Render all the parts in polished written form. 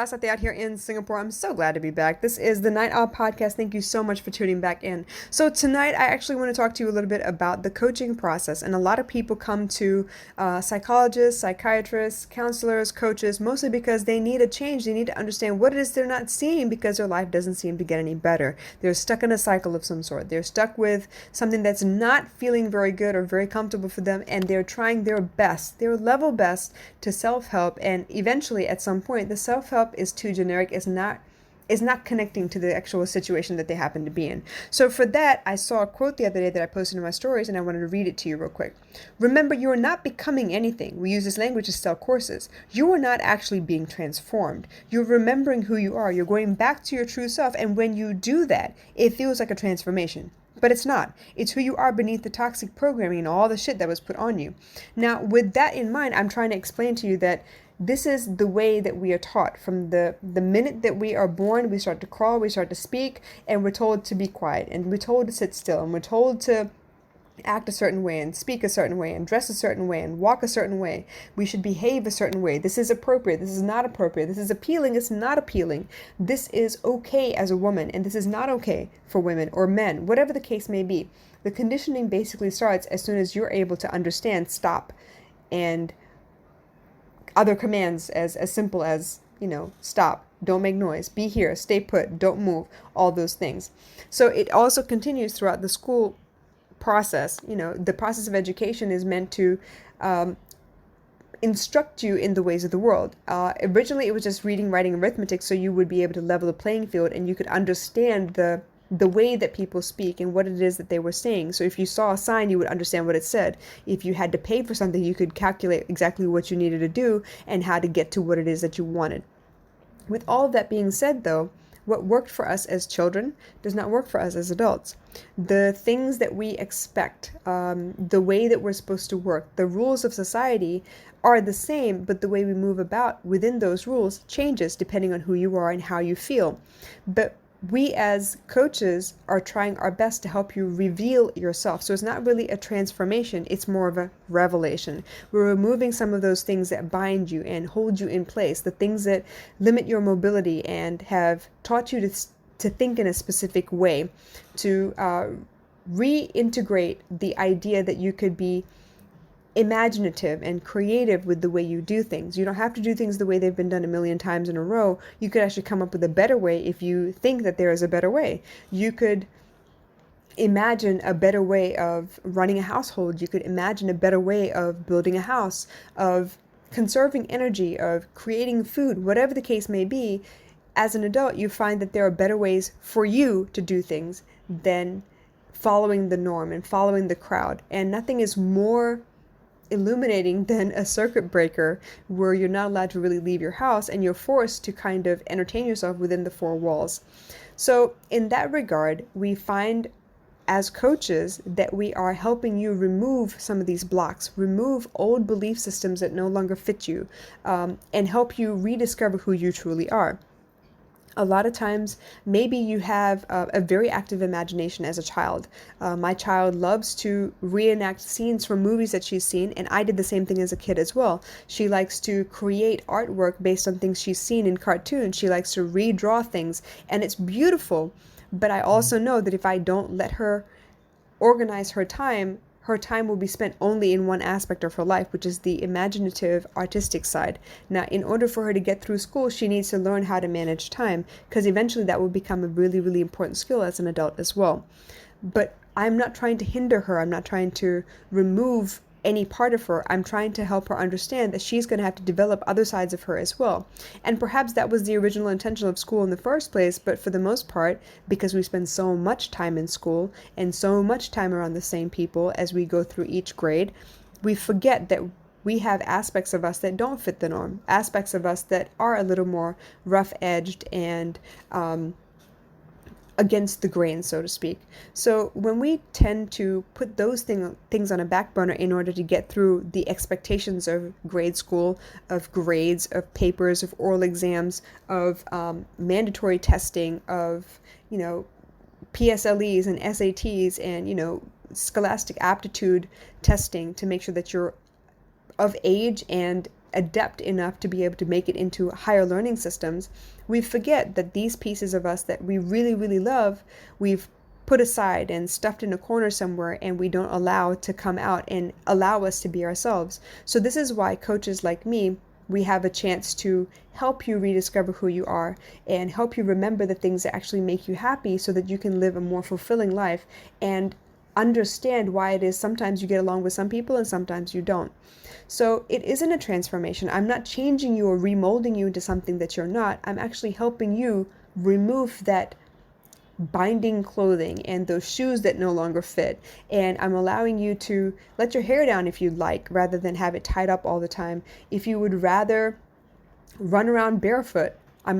Asate out here in Singapore. I'm so glad to be back. This is the Night Owl Podcast. Thank you so much for tuning back in. So tonight, I actually want to talk to you a little bit about the coaching process. And a lot of people come to psychologists, psychiatrists, counselors, coaches, mostly because they need a change. They need to understand what it is they're not seeing because their life doesn't seem to get any better. They're stuck in a cycle of some sort. They're stuck with something that's not feeling very good or very comfortable for them, and they're trying their best, their level best, to self-help, and eventually at some point the self-help is too generic, is not connecting to the actual situation that they happen to be in. So for that, I saw a quote the other day that I posted in my stories, and I wanted to read it to you real quick. Remember, you are not becoming anything. We use this language to sell courses. You are not actually being transformed. You're remembering who you are. You're going back to your true self, and when you do that, it feels like a transformation. But it's not. It's who you are beneath the toxic programming and all the shit that was put on you. Now, with that in mind, I'm trying to explain to you that this is the way that we are taught. From the minute that we are born, we start to crawl, we start to speak, and we're told to be quiet, and we're told to sit still, and we're told to act a certain way and speak a certain way and dress a certain way and walk a certain way. We should behave a certain way. This is appropriate. This is not appropriate. This is appealing. It's not appealing. This is okay as a woman, and this is not okay for women or men, whatever the case may be. The conditioning basically starts as soon as you're able to understand stop and other commands as simple as, stop, don't make noise, be here, stay put, don't move, all those things. So it also continues throughout the school process. The process of education is meant to instruct you in the ways of the world. Originally, it was just reading, writing, arithmetic, so you would be able to level the playing field and you could understand the way that people speak and what it is that they were saying. So if you saw a sign, you would understand what it said. If you had to pay for something, you could calculate exactly what you needed to do and how to get to what it is that you wanted. With all of that being said, though, what worked for us as children does not work for us as adults. The things that we expect, the way that we're supposed to work, the rules of society are the same, but the way we move about within those rules changes depending on who you are and how you feel. But we as coaches are trying our best to help you reveal yourself. So it's not really a transformation, it's more of a revelation. We're removing some of those things that bind you and hold you in place, the things that limit your mobility and have taught you to think in a specific way, to reintegrate the idea that you could be imaginative and creative with the way you do things. You don't have to do things the way they've been done a million times in a row. You could actually come up with a better way if you think that there is a better way. You could imagine a better way of running a household. You could imagine a better way of building a house, of conserving energy, of creating food, whatever the case may be. As an adult, you find that there are better ways for you to do things than following the norm and following the crowd. And nothing is more illuminating than a circuit breaker where you're not allowed to really leave your house and you're forced to kind of entertain yourself within the four walls. So in that regard, we find as coaches that we are helping you remove some of these blocks, remove old belief systems that no longer fit you, and help you rediscover who you truly are. A lot of times, maybe you have a very active imagination as a child. My child loves to reenact scenes from movies that she's seen, and I did the same thing as a kid as well. She likes to create artwork based on things she's seen in cartoons. She likes to redraw things, and it's beautiful. But I also know that if I don't let her organize her time will be spent only in one aspect of her life, which is the imaginative, artistic side. Now, in order for her to get through school, she needs to learn how to manage time, because eventually that will become a really, really important skill as an adult as well. But I'm not trying to hinder her. I'm not trying to remove any part of her. I'm trying to help her understand that she's going to have to develop other sides of her as well. And perhaps that was the original intention of school in the first place, but for the most part, because we spend so much time in school and so much time around the same people as we go through each grade, we forget that we have aspects of us that don't fit the norm, aspects of us that are a little more rough-edged and against the grain, so to speak. So when we tend to put those things on a back burner in order to get through the expectations of grade school, of grades, of papers, of oral exams, of mandatory testing, of, PSLEs and SATs and, scholastic aptitude testing to make sure that you're of age and adept enough to be able to make it into higher learning systems, we forget that these pieces of us that we really, really love, we've put aside and stuffed in a corner somewhere, and we don't allow to come out and allow us to be ourselves. So this is why coaches like me, we have a chance to help you rediscover who you are and help you remember the things that actually make you happy so that you can live a more fulfilling life and understand why it is sometimes you get along with some people and sometimes you don't. So it isn't a transformation. I'm not changing you or remolding you into something that you're not. I'm actually helping you remove that binding clothing and those shoes that no longer fit. And I'm allowing you to let your hair down if you'd like, rather than have it tied up all the time. If you would rather run around barefoot, I'm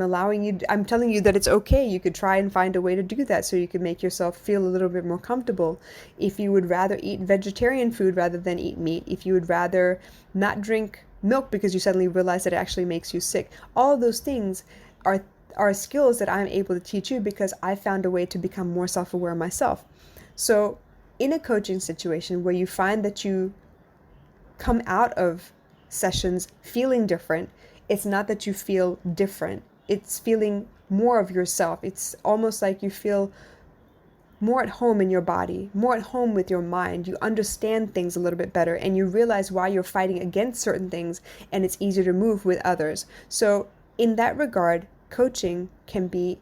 telling you that it's okay. You could try and find a way to do that so you can make yourself feel a little bit more comfortable. If you would rather eat vegetarian food rather than eat meat, if you would rather not drink milk because you suddenly realize that it actually makes you sick, all of those things are skills that I'm able to teach you because I found a way to become more self-aware myself. So in a coaching situation where you find that you come out of sessions feeling different, it's not that you feel different. It's feeling more of yourself. It's almost like you feel more at home in your body, more at home with your mind. You understand things a little bit better and you realize why you're fighting against certain things, and it's easier to move with others. So in that regard, coaching can be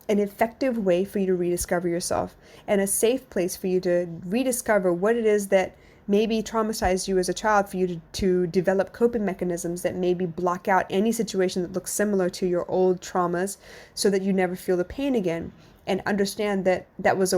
an effective way for you to rediscover yourself and a safe place for you to rediscover what it is that maybe traumatized you as a child, for you to develop coping mechanisms that maybe block out any situation that looks similar to your old traumas so that you never feel the pain again, and understand that that was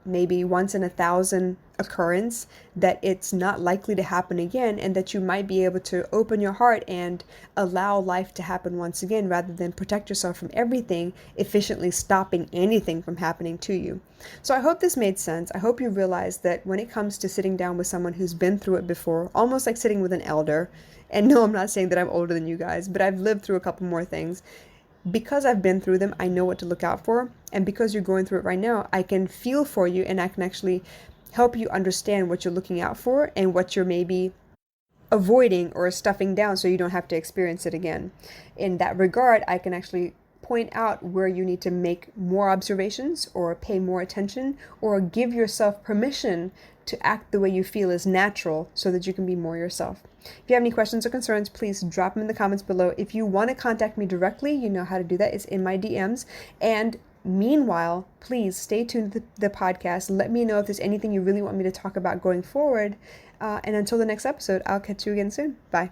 maybe once in a thousand occurrence, that it's not likely to happen again, and that you might be able to open your heart and allow life to happen once again rather than protect yourself from everything, efficiently stopping anything from happening to you. So I hope this made sense. I hope you realize that when it comes to sitting down with someone who's been through it before, almost like sitting with an elder, and no, I'm not saying that I'm older than you guys, but I've lived through a couple more things. Because I've been through them, I know what to look out for. And because you're going through it right now, I can feel for you and I can actually help you understand what you're looking out for and what you're maybe avoiding or stuffing down so you don't have to experience it again. In that regard, I can actually point out where you need to make more observations or pay more attention or give yourself permission to act the way you feel is natural so that you can be more yourself. If you have any questions or concerns, please drop them in the comments below. If you want to contact me directly, you know how to do that. It's in my DMs. And meanwhile, please stay tuned to the podcast. Let me know if there's anything you really want me to talk about going forward. And until the next episode, I'll catch you again soon. Bye.